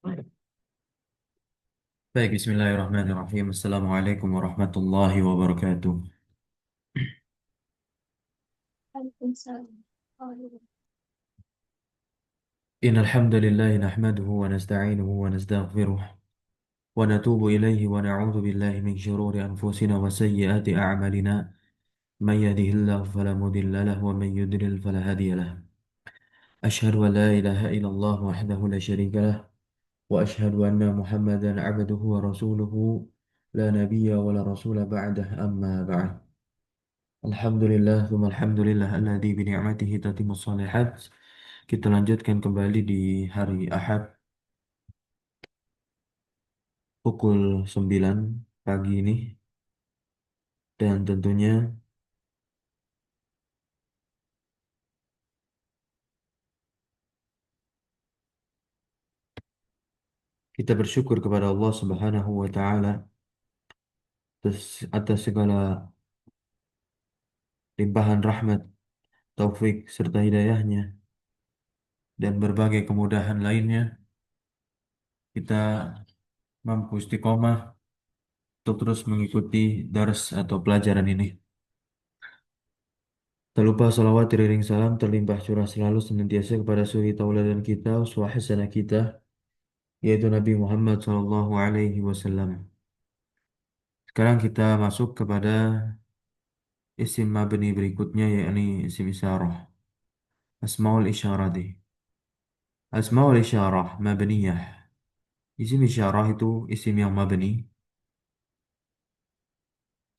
Baik, Bismillahirrahmanirrahim. Assalamualaikum warahmatullahi wabarakatuh. Waalaikumsalam. Oh, Innal hamdalillah nahmaduhu wa nasta'inuhu wa nastaghfiruh wa natubu ilayhi wa na'udzu billahi min shururi anfusina wa sayyiati a'malina. Man yahdihillahu fala mudilla lahu wa man yudlil fala hadiya lahu. Asyhadu an la ilaha illallah wahdahu la syarika lah wa asyhadu anna Muhammadan 'abduhu wa rasuluhu la nabiyya wa la rasula ba'dah amma ba'd. Alhamdulillah, tsumma alhamdulillah alladzi bi ni'matihi tatimmus shalihat. Kita lanjutkan kembali di hari Ahad pukul 9 pagi ini, dan tentunya kita bersyukur kepada Allah Subhanahu wa taala atas segala limpahan rahmat, taufik serta hidayahnya dan berbagai kemudahan lainnya. Kita mampu istiqomah untuk terus mengikuti dars atau pelajaran ini. Tak lupa salawat iring salam terlimpah curah selalu senantiasa kepada suri tauladan kita, uswah hasanah kita, yaitu Nabi Muhammad SAW. Sekarang kita masuk kepada isim mabni berikutnya, yakni isim isyarah. Asmaul isyarati. Asmaul isyarah mabniyah. Isim isyarah itu isim yang mabni.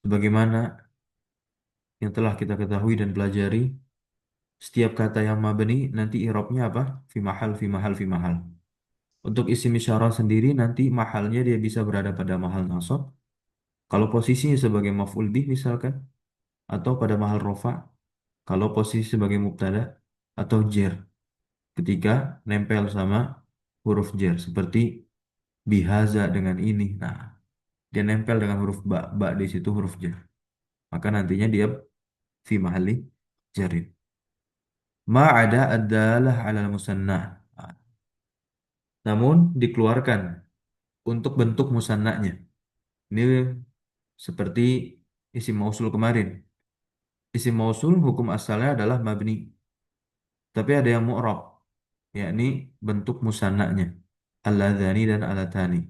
Sebagaimana yang telah kita ketahui dan pelajari, setiap kata yang mabni nanti i'rabnya apa? Fi mahal, fi mahal, fi mahal. Untuk isim isyarah sendiri nanti mahalnya dia bisa berada pada mahal nasab. Kalau posisinya sebagai maf'ul bih misalkan, atau pada mahal rofa, kalau posisi sebagai mubtada atau jer ketika nempel sama huruf jer seperti bihaza dengan ini. Nah, dia nempel dengan huruf ba, ba di situ huruf jer. Maka nantinya dia fi mahalli jarin. Ma ada adalah alal musannah. Nah, namun dikeluarkan untuk bentuk musannahnya. Ini seperti isim mausul kemarin. Isim mausul hukum asalnya adalah mabni, tapi ada yang mu'rab, yakni bentuk musannahnya. Alladzani dan alatani.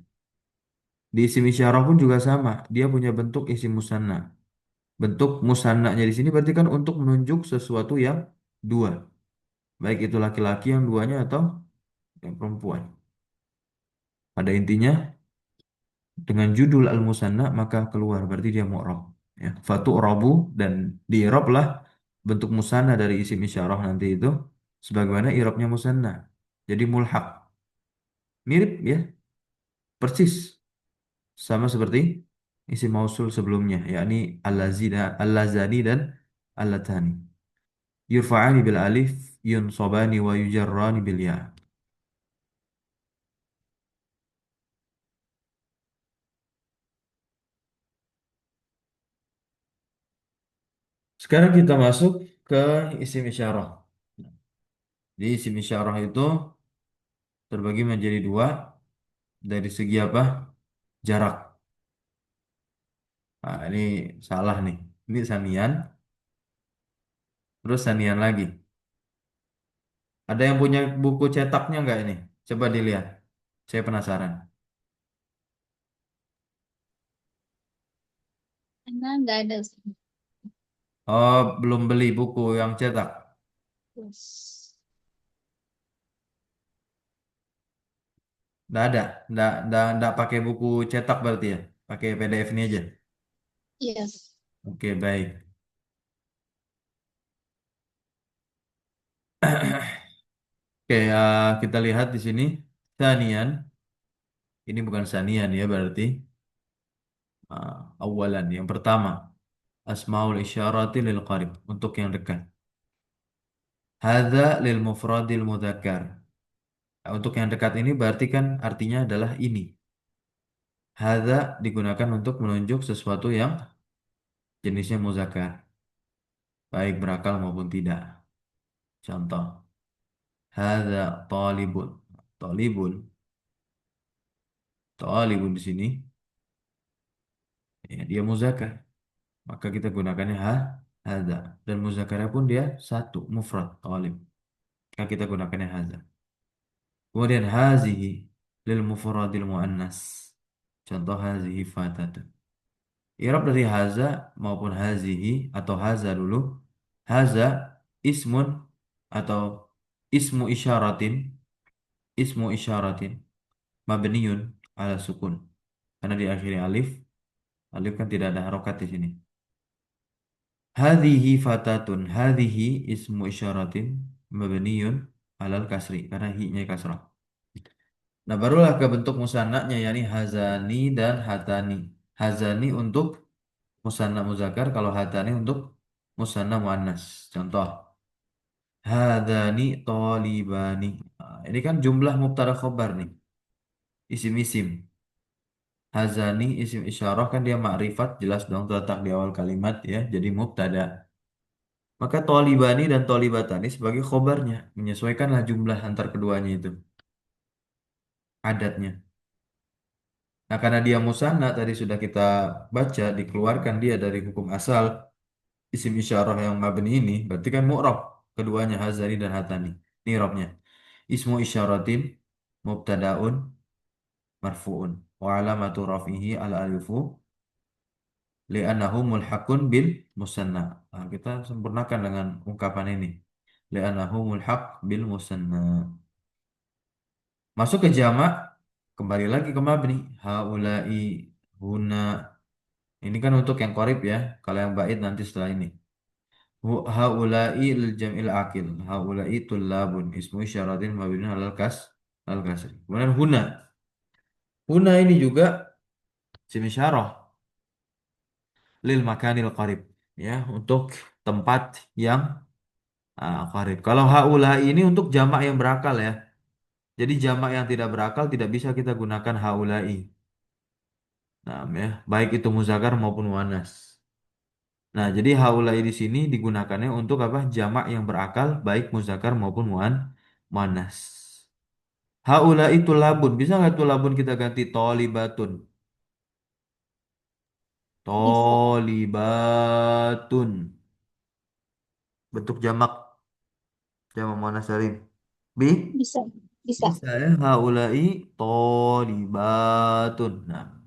Di isim isyarah pun juga sama, dia punya bentuk isim musanna. Bentuk musannanya di sini berarti kan untuk menunjuk sesuatu yang dua, baik itu laki-laki yang duanya atau yang perempuan. Pada intinya dengan judul al-musanna maka keluar berarti dia mu'rab. Ya, fatu rabu dan di lah bentuk musanna dari isim isyarah nanti itu sebagaimana i'rabnya musanna. Jadi mulhaq. Mirip ya, persis sama seperti isim mausul sebelumnya, yakni allazani dan allatani. Yurfa'ani bil alif, yunsabani wa yujarrani bil ya. Sekarang kita masuk ke isim isyarah. Di isim isyarah itu terbagi menjadi dua dari segi apa? Jarak. Nah, ini salah nih. Ini sanian, terus sanian lagi. Ada yang punya buku cetaknya nggak ini? Coba dilihat. Saya penasaran. karena nggak ada Oh, belum beli buku yang cetak. Ustaz. Nggak ada. Nggak pakai buku cetak berarti ya. Pakai PDF ini aja. Iya. Oke, baik. Oke, kita lihat di sini. Sanian. Ini bukan sanian ya berarti. Awalan. Yang pertama. Asmaul isyarati lil qarib. Untuk yang dekat. Hadza lil mufradil mudzakkar. Untuk yang dekat ini berarti kan artinya adalah ini. Hadza digunakan untuk menunjuk sesuatu yang jenisnya muzakkar, baik berakal maupun tidak. Contoh, hadza talibun. Talibun Talibun di sini ya, dia muzakkar. Maka kita gunakannya hadza. Dan muzakkarnya pun dia satu, mufrad, talib. Maka kita gunakannya hadza. Kemudian hazihi lil mufradil muannas. Contoh hazihi fatatun. I'rab dari haza maupun hazihi atau haza dulu. Haza ismun atau ismu isyaratin, ismu isyaratin mabniun ala sukun. Karena diakhiri alif, alif kan tidak ada harokat di sini. Hadhihi fatatun, hadhihi ismu isyaratin mabniun alal kasri karena hi-nya kasrah. Nah, barulah ke bentuk musannaknya yakni hazani dan hatani. Hazani untuk musanna muzakkar, kalau hatani untuk musanna muannas. Contoh, hadani tolibani. Nah, ini kan jumlah mubtada khobar nih, isim-isim. Hazani isim isyarah kan dia makrifat, jelas dong terletak di awal kalimat ya, jadi mubtada. Maka tolibani dan tolibatani sebagai khobarnya, menyesuaikanlah jumlah antar keduanya itu, adatnya. Nah, karena dia musanna tadi sudah kita baca, dikeluarkan dia dari hukum asal isim isyarah yang mabni ini, berarti kan mu'rab keduanya hazani dan hatani. Ini i'rabnya. Ismu isyaratin mubtadaun marfu'un wa alamatu raf'ihi al alifu li'annahu mulhaqun bil musanna. Nah, kita sempurnakan dengan ungkapan ini. Li'annahu mulhaq bil musanna. Masuk ke jamak, kembali lagi ke mabni. Haula'i, huna. Ini kan untuk yang qorib ya. Kalau yang bait nanti setelah ini. Haula'i lil jam'il akil. Haula'i tullabun. Ismu isyaratin mabniun alal kasri. Kemudian huna. Huna ini juga isim isyarah lil makanil qarib. Ya, untuk tempat yang qarib. Kalau haula'i ini untuk jamak yang berakal ya. Jadi jamak yang tidak berakal tidak bisa kita gunakan haula'i. Nah, ya, baik itu muzakkar maupun muannas. Nah, jadi haulai di sini digunakannya untuk apa? Jamak yang berakal, baik muzakkar maupun muannas. Haulai itu labun, bisa nggak tuh labun kita ganti tolibatun? Bisa. Tolibatun. Bentuk jamak muannas salim. Bi? Bisa. Bisa. Bisa ya. Haulai tolibatun. Nah,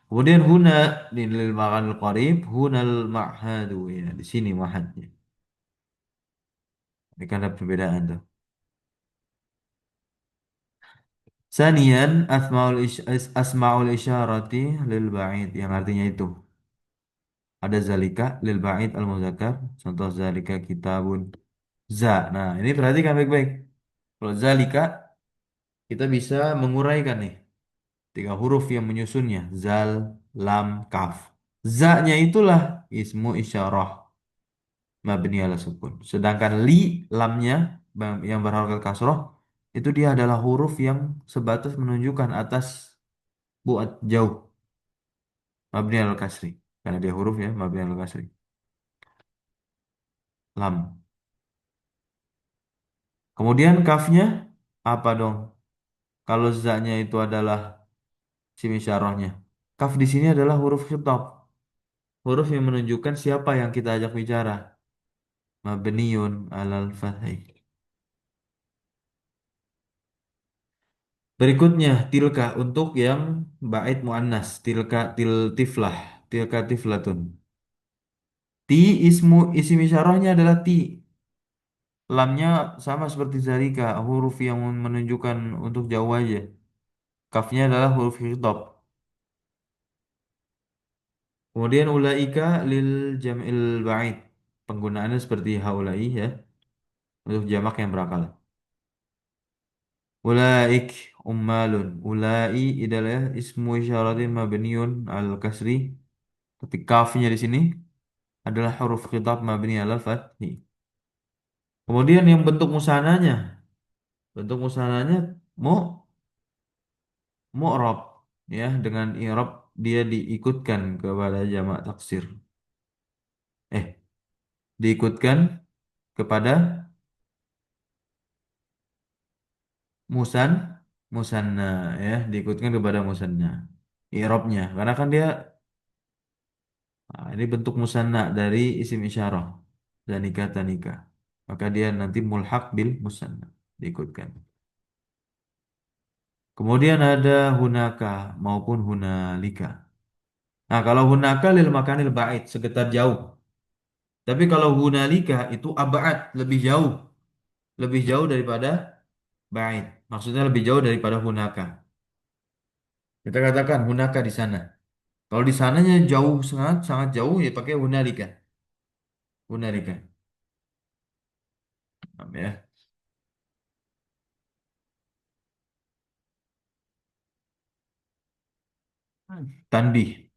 kemudian huna di lil makanil qarib, hunal ma'hadu ya. Di sini mahadnya. Ini kan ada perbedaan tuh. Sanian asmaul isyarati lil ba'id yang artinya itu. Ada zalika lil ba'id al muzakkar, contoh zalika kitabun za. Nah, ini perhatikan baik-baik. Kalau zalika kita bisa menguraikan nih tiga huruf yang menyusunnya, zal, lam, kaf. Za-nya itulah ismu isyarah mabni ala sukun. Sedangkan li, lamnya yang berharokat kasroh itu dia adalah huruf yang sebatas menunjukkan atas buat jauh. Mabni al kasri. Karena dia huruf ya, mabni al kasri. Lam. Kemudian kafnya apa dong? Kalau za-nya itu adalah sim isyarahnya. Kaf di sini adalah huruf khitab. Huruf yang menunjukkan siapa yang kita ajak bicara. Mabniun alal fathai. Berikutnya tilka untuk yang bait muannas. Tilka tiflah. Tilka tiflatun. Ti ismu isim isyarahnya adalah ti. Lamnya sama seperti zalika, huruf yang menunjukkan untuk jauh aja. Kafnya adalah huruf khitab. Kemudian ulaika lil jam'il ba'id. Penggunaannya seperti haulai ya, untuk jamak yang berakal. Ulaik ummalun. Ulai adalah ismu isyaratin mabniun al kasri. Tapi kafnya di sini adalah huruf khitab mabni al fathi. Kemudian yang bentuk musananya. Bentuk musananya mu mu'rab ya, dengan i'rab dia diikutkan kepada jamak taksir. Diikutkan kepada musan musanna ya, diikutkan kepada musanna. I'rabnya, karena kan dia ini bentuk musanna dari isim isyarah. Zanika tanika. Maka dia nanti mulhaq bil musanna, diikutkan. Kemudian ada hunaka maupun hunalika. Nah, kalau hunaka lil makanil ba'id, sekitar jauh. Tapi kalau hunalika itu abad, lebih jauh. Lebih jauh daripada ba'id. Maksudnya lebih jauh daripada hunaka. Kita katakan hunaka di sana. Kalau di sananya jauh sangat sangat jauh ya pakai hunalika. Hunalika. Paham ya. Tanbih.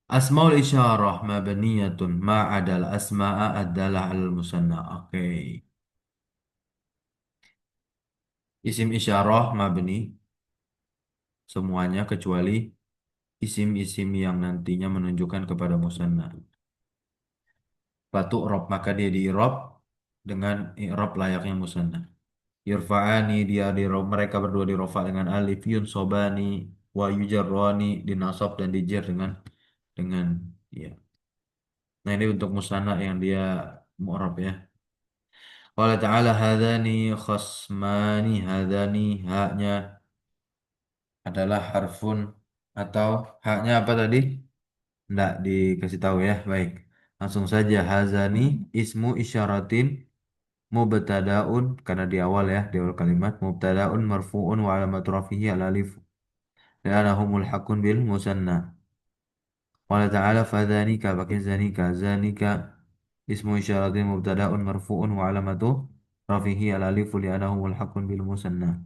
Asmaul isyarah mabniyatun ma adal asma'a adalah al musanna. Oke. Isim isyarah mabni semuanya kecuali isim-isim yang nantinya menunjukkan kepada musanna. Batu rob maka dia di rob dengan i'rab layaknya musanna. Yurfa'ani dia mereka berdua dirofa dengan alif, yunsobani wa yujarrani dinasab dan dijer dengan ya. Nah, ini untuk musanna yang dia mu'rab ya. Qala ta'ala hadani khasmani hadani haknya adalah harfun atau haknya apa tadi? Enggak dikasih tahu ya. Baik. Langsung saja hazani ismu isyaratin mubtadaun karena di awal ya, di awal kalimat mubtadaun marfuun wa alamat rafihi al alif li'annahu mulhaqun bil musanna. Qala ta'ala fadhanika pakai zanika ismu isyaratin mubtadaun marfuun wa alamatu rafihi al alif li'annahu mulhaqun bil musanna.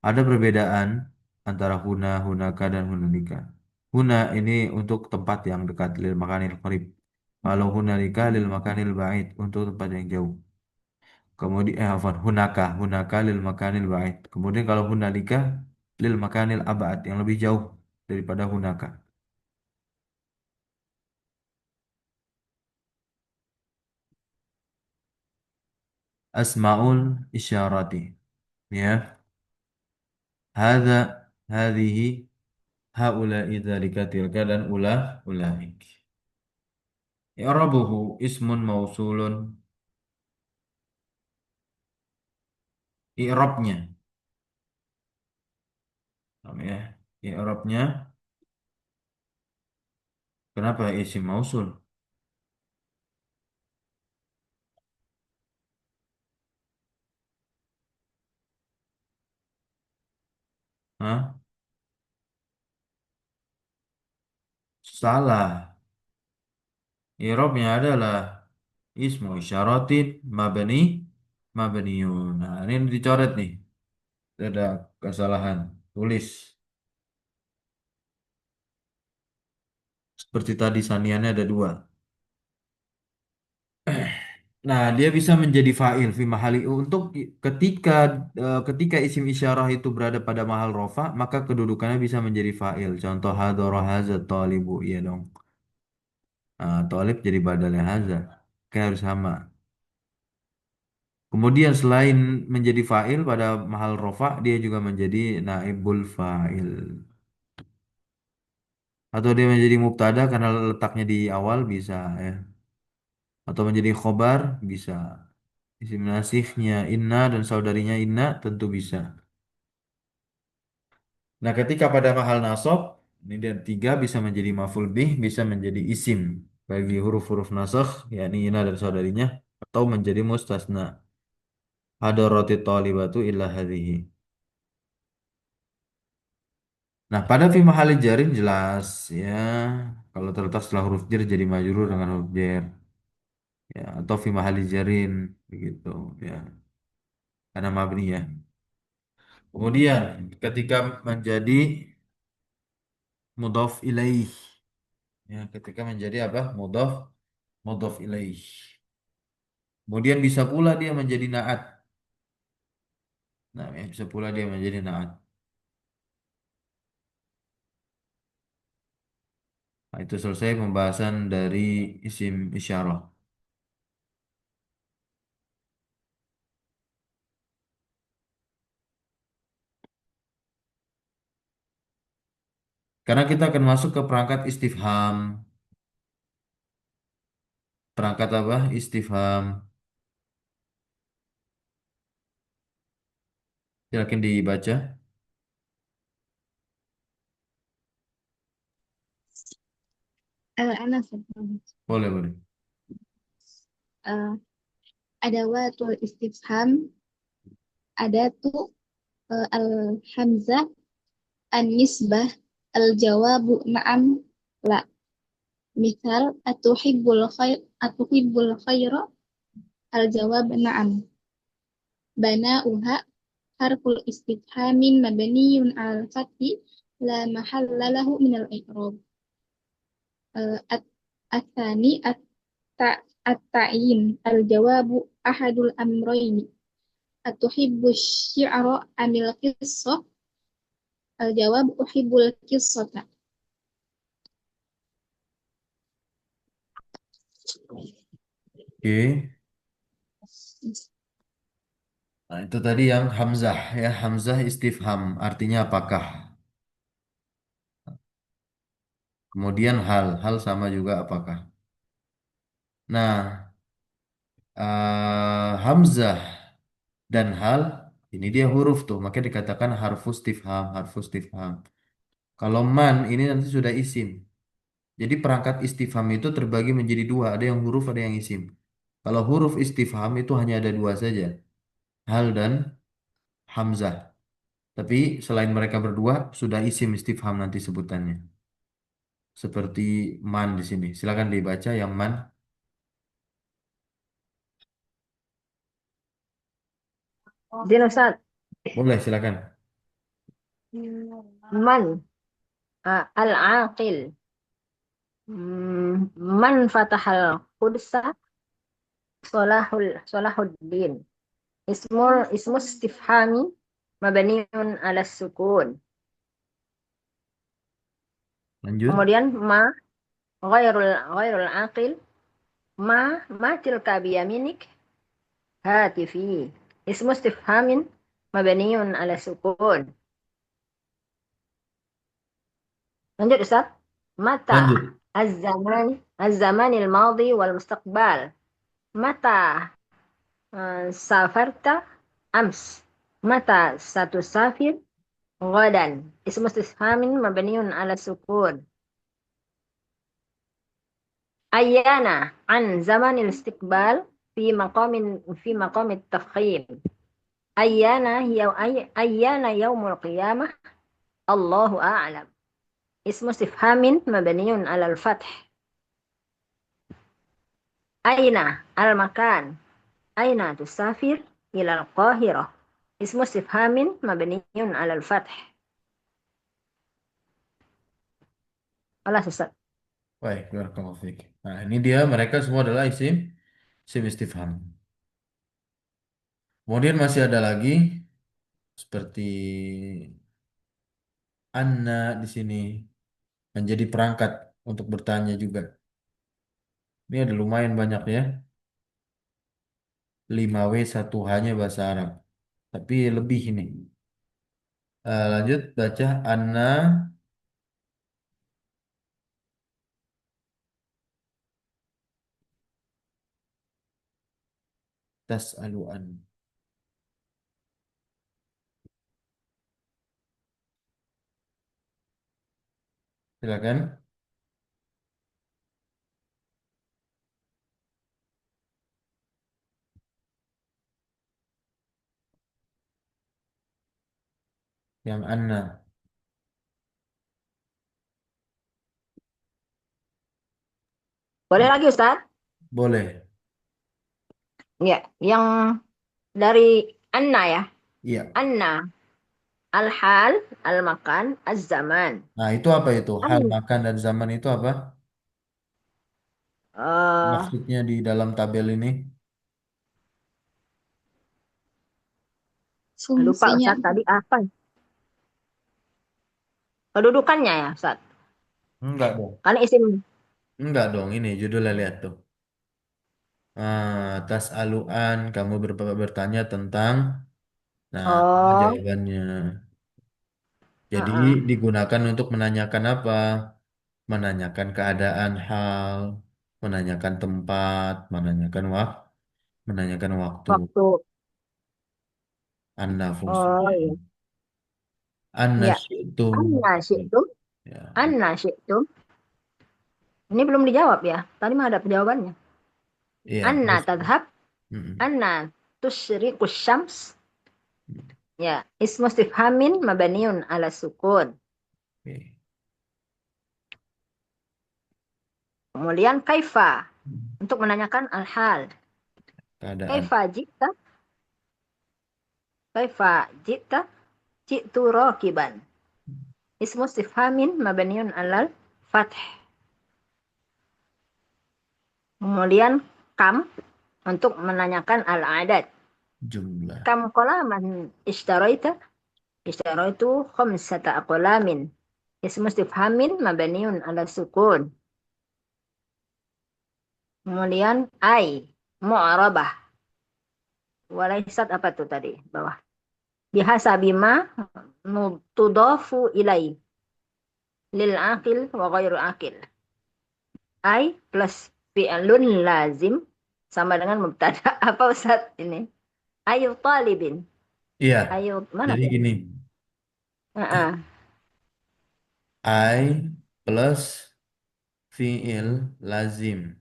Ada perbedaan antara huna, hunaka dan hunalika. Huna ini untuk tempat yang dekat lil makanil qarib. Kalau hunalika lil makanil ba'id untuk tempat yang jauh. Kemudian afwan, hunaka lil makanil ba'id. Kemudian kalau hunalika lil makanil abad yang lebih jauh daripada hunaka. Asmaul isyarati. Ya, hadza hadhihi haula'i dzalika tilka dan ulaik. I'rabuhu ismun mausulun. I'rabnya. Paham ya? I'rabnya kenapa isim mausul? Hah? Salah. I'rabnya adalah ismu isyaratin mabniun. Nah, ini dicoret nih. Ada kesalahan. Tulis. Seperti tadi saniannya ada dua. Nah, dia bisa menjadi fa'il fi mahali untuk ketika isim isyarah itu berada pada mahal rofa, maka kedudukannya bisa menjadi fa'il. Contoh hadara haza talibu, iya dong. Nah, talib jadi badalnya haza. Kayak harus sama. Kemudian selain menjadi fa'il pada mahal rofa, dia juga menjadi naibul fa'il. Atau dia menjadi mubtada karena letaknya di awal bisa ya. Atau menjadi khobar bisa. Isim nasihnya inna dan saudarinya inna tentu bisa. Nah, ketika pada mahal nasab, ini dan tiga bisa menjadi maf'ul bih, bisa menjadi isim bagi huruf-huruf nasakh, yakni inna dan saudarinya, atau menjadi mustasna. Hadarati talibatu illa hadhihi. Nah, pada fi mahali jarin jelas ya, kalau terletak setelah huruf jar jadi majrur dengan huruf jar ya, atau fi mahali jarin begitu ya, karena mabni ya. Kemudian ketika menjadi mudhaf ilaih ya, ketika menjadi apa? Mudhaf ilaih. Kemudian bisa pula dia menjadi naat. Nah, ya, bisa pula dia menjadi naat. Nah, itu selesai pembahasan dari isim isyarah. Karena kita akan masuk ke perangkat istifham. Perangkat apa? Istifham. Silakan dibaca. Anak Boleh, boleh. adawatul istifham ada tuh al-hamzah an-nisbah al-jawabu na'am la. Misal atuhibbul khaira al-jawab na'am. Bana'uha harful istifhamin mabniyun al-fathi la mahalla lahu minal i'rab. At-tsani at-ta'yin al-jawabu ahadul amrayni. Atuhibbu syi'ra amil qissah al-jawab uhibbul qissata. Oke. Nah, itu tadi yang hamzah ya, hamzah istifham artinya apakah? Kemudian hal, hal sama juga apakah? Nah, hamzah dan hal ini dia huruf tuh, makanya dikatakan harfus istifham, harfus istifham. Kalau man ini nanti sudah isim. Jadi perangkat istifham itu terbagi menjadi dua, ada yang huruf, ada yang isim. Kalau huruf istifham itu hanya ada dua saja, hal dan hamzah. Tapi selain mereka berdua sudah isim istifham nanti sebutannya. Seperti man di sini. Silakan dibaca yang man. Din Ustaz, Boleh silakan. man al-aqil. Man fatahal qudsa Salahuddin. Ismu istifhami mabniun ala sukun. Lanjut. Kemudian ma ghairul aqil. Ma tilka biyaminik hatifi. Ismu istifhamin mabniun ala sukun. Lanjut Ustaz. Mata Lanjut. az-zamanil madi wal mustaqbal. Mata safarta ams. Mata satusafir ghadan. Ismu istifhamin mabniun ala sukun. Ayyana an zamanil istiqbal fi maqamit tafkhim. Ayyana yaumul qiyamah. Allahu a'lam. Ismu istifhamin mabniun ala al-fath. Aina al-makan. Aina tusafir ila al-Qahirah. Ismu istifhamin mabniun ala al-fath. Allah Ustaz. Baik, barakallahu fiik. Nah, ini dia mereka semua adalah isim isim istifham. Kemudian masih ada lagi seperti anna di sini menjadi perangkat untuk bertanya juga. Ini ada lumayan banyak ya. 5W 1H-nya bahasa Arab. Tapi lebih ini. Lanjut baca anna tas'alu an. Silakan. Yang anna. Boleh lagi Ustaz? Boleh. Ya, yang dari Anna ya. Iya. Anna al-hal, al-makan, az-zaman. Nah, itu apa itu? Hal An, makan dan zaman itu apa? eh Maksudnya di dalam tabel ini. lupa Fungsinya Ustaz tadi apa? Kedudukannya ya Ustaz. Enggak dong. Kan isim. Enggak dong. Ini judulnya lihat tuh. Tas aluan, kamu bertanya tentang. Nah, apa Oh, jawabannya? Jadi Heeh. digunakan untuk menanyakan apa? Menanyakan keadaan hal, menanyakan tempat, menanyakan waktu. Waktu. Anna Oh fungsinya. iya. Anna Ya. syi'tum. Anna syi'tum. Ya, Anna syi'tum. Ini belum dijawab ya. Tadi mah ada jawabannya. iya, Anna terus. tadhab. Mm-mm. Anna tusyriqus syams. Ya. Ismu istifhamin mabaniun ala sukun. Oke. Kemudian kaifa. Untuk menanyakan al-hal. Keadaan. Kaifa jita. Kaifa jita. Jitu rakiban. Ismu istifhamin mabaniun alal fath. Kemudian kam untuk menanyakan al-adat. Jumlah. Kam qalaman ishtaraita? Ishtaraitu khamsata aqlamin. Ismu istifhamin mabaniun ala sukun. Kemudian ai mu'arabah. Walaisat apa tuh tadi bawah? Bihasabi ma tudafu ilai lil akil wa ghairu akil. Ai plus fi'lun lazim sama dengan mubtada. Apa Ustaz ini? Ayu talibin. Iya, Ayu mana jadi tuh? gini. Heeh. I plus fiil lazim.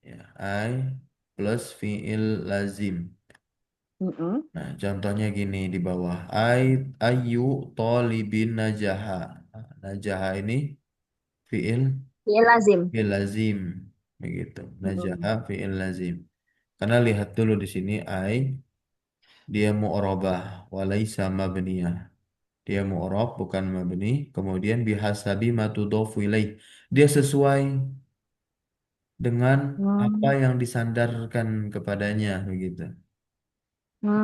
Ya, I plus fiil lazim. Mm-mm. Nah, contohnya gini di bawah. Ayu tolibin najaha. Nah, najaha ini fiil Fi'il lazim. fiil lazim. Begitu. Najaha Mm-mm. fiil lazim. Karena lihat dulu di sini dia mu'rabah walaisa mabniyah. Dia mu'rab bukan mabni. Kemudian bihasabi matudofu ilaih. Dia sesuai dengan apa Hmm. yang disandarkan kepadanya begitu.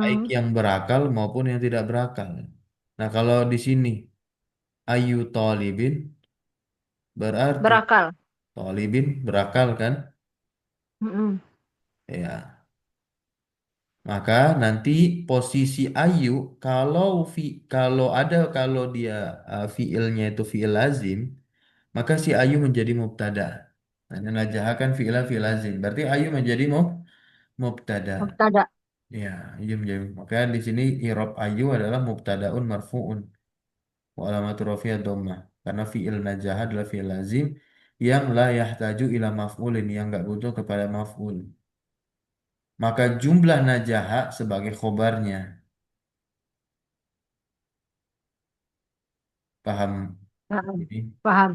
Baik Hmm. yang berakal maupun yang tidak berakal. Nah, kalau di sini ayu tolibin berarti Berakal. tolibin berakal kan? Mm-mm. Ya. Maka nanti posisi ayu kalau dia fiilnya itu fiil lazim, maka si ayu menjadi mubtada. Nah, najah kan fiil lazim. Berarti ayu menjadi mubtada. Mubtada. Ya, ayu menjadi. Maka di sini irob ayu adalah mubtadaun marfuun wa alamatu rafi'ah dhammah. Karena fiil najah adalah fiil lazim yang la yahtaju ila maf'ulin yang enggak butuh kepada maf'ul. Maka jumlah najaha sebagai khobarnya. Paham Heeh. ini? Paham.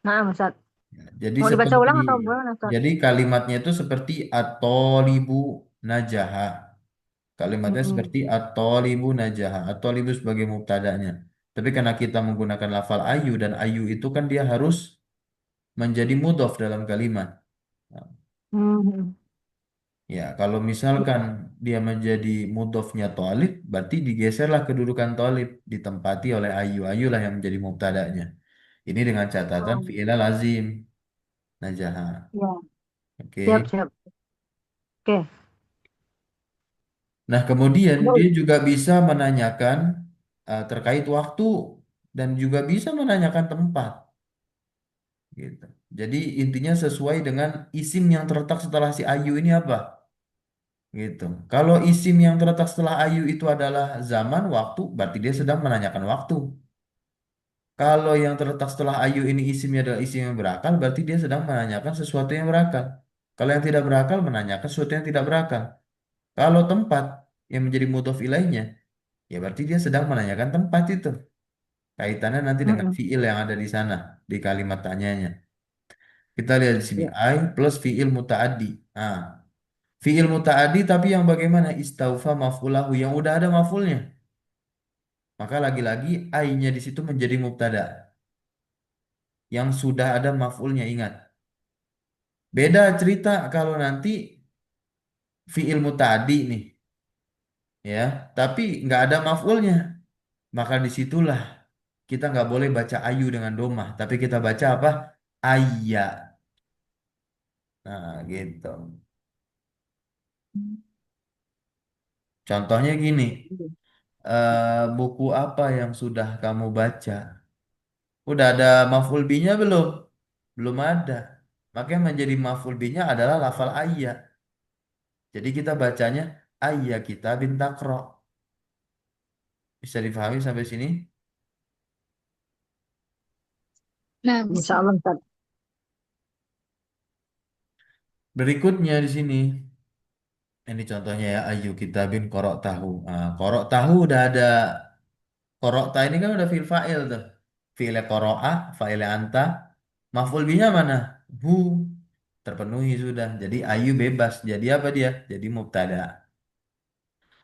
Nah, Ustaz. Ya, jadi Mau dibaca seperti ulang atau gimana, Ustaz? kalimatnya itu seperti atolibu najaha. Kalimatnya Mm-mm. seperti atolibu najaha. Atolibu sebagai mubtadanya. Tapi karena kita menggunakan lafal ayu dan ayu itu kan dia harus menjadi mudhof dalam kalimat. Nah, Mhm. ya, kalau misalkan dia menjadi mudhofnya tolib, berarti digeserlah kedudukan tolib ditempati oleh ayu. Ayu lah yang menjadi mubtadanya. Ini dengan catatan Oh, fi'il lazim najaha. ya. Siap, Oke. siap. Oke. Nah, kemudian Ada dia juga bisa menanyakan terkait waktu dan juga bisa menanyakan tempat gitu. Jadi intinya sesuai dengan isim yang terletak setelah si ayu ini apa gitu. Kalau isim yang terletak setelah ayu itu adalah zaman waktu, berarti dia sedang menanyakan waktu. Kalau yang terletak setelah ayu ini isimnya adalah isim yang berakal, berarti dia sedang menanyakan sesuatu yang berakal. Kalau yang tidak berakal menanyakan sesuatu yang tidak berakal. Kalau tempat yang menjadi mudhof ilaihnya, ya berarti dia sedang menanyakan tempat itu. Kaitannya nanti dengan Mm-mm. fiil yang ada di sana, di kalimat tanyanya. Kita lihat di sini, Ya. I plus fiil mutaaddi. Nah, fiil mutaaddi tapi yang bagaimana? Istaufa maf'ulahu, yang udah ada maf'ulnya. Maka lagi-lagi I-nya di situ menjadi mubtada. Yang sudah ada maf'ulnya, ingat. Beda cerita kalau nanti fiil mutaaddi nih, ya. Tapi nggak ada maf'ulnya. Maka disitulah kita nggak boleh baca ayu dengan domah, tapi kita baca apa? Ayya. Nah, gitu. Contohnya gini, buku apa yang sudah kamu baca? Udah ada maf'ul binya belum? Belum ada. Makanya menjadi maf'ul binya adalah lafal ayya. Jadi kita bacanya ayya kita bin takro. Bisa difahami sampai sini? Nah, Insya bisa. Allah Ustaz. Berikutnya di sini. Ini contohnya ya ayu kita bin korok tahu. Nah, korok tahu udah ada korok ta ini kan udah fi'il fa'il tuh. Fi'il koro'a, fa'il anta. Maf'ul binya mana? Hu. Terpenuhi sudah. Jadi ayu bebas. Jadi apa dia? Jadi mubtada.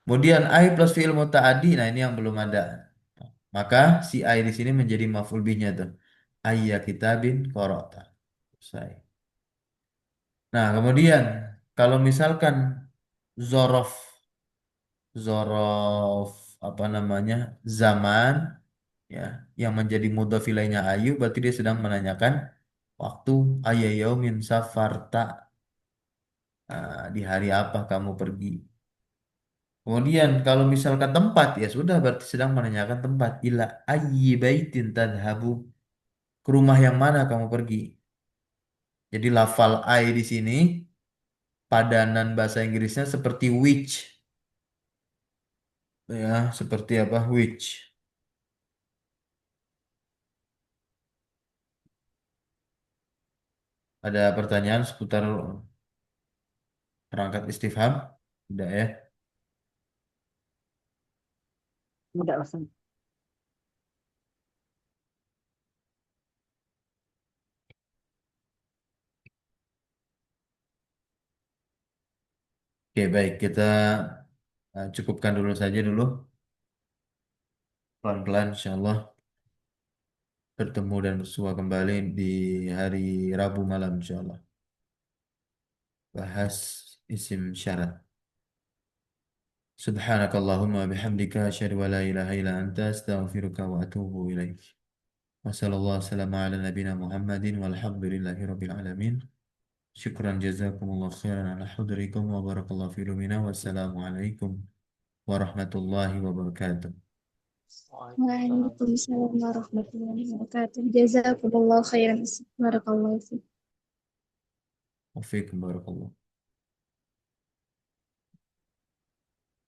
Kemudian ai plus fi'il muta'addi. Nah, ini yang belum ada. Maka si ai di sini menjadi maf'ul binya tuh. Ayya kitabin qara'ta. Selesai. Nah, kemudian kalau misalkan zorof zorof apa namanya? Zaman ya yang menjadi mudhaf ilaihnya ayu berarti dia sedang menanyakan waktu ayya yaumin safarta. Nah, di hari apa kamu pergi? Kemudian kalau misalkan tempat ya sudah berarti sedang menanyakan tempat. Ila ayyi baitin tadhabu. Ke rumah yang mana kamu pergi? Jadi lafal I di sini padanan bahasa Inggrisnya seperti which ya, seperti apa? Which. Ada pertanyaan seputar perangkat istifham? Tidak ya? Tidak Ustaz. Oke, baik. Kita cukupkan dulu saja dulu. Pelan-pelan insya Allah bertemu dan bersua kembali di hari Rabu malam insya Allah. Bahas isim syarat. Subhanakallahumma bihamdika asyhadu an la ilaha illa anta astaghfiruka wa atubu ilaik. Wassallallahu wassalamu ala nabiyina Muhammadin walhamdulillahi rabbil alamin. Syukran jazakumullah khairan ala hudrikum wa barakallahu fi lumina. Wassalamualaikum warahmatullahi wabarakatuh. Waalaikumsalam warahmatullahi wabarakatuh. Jazakumullah khairan. Barakallahu fiik. Wafikum barakallah.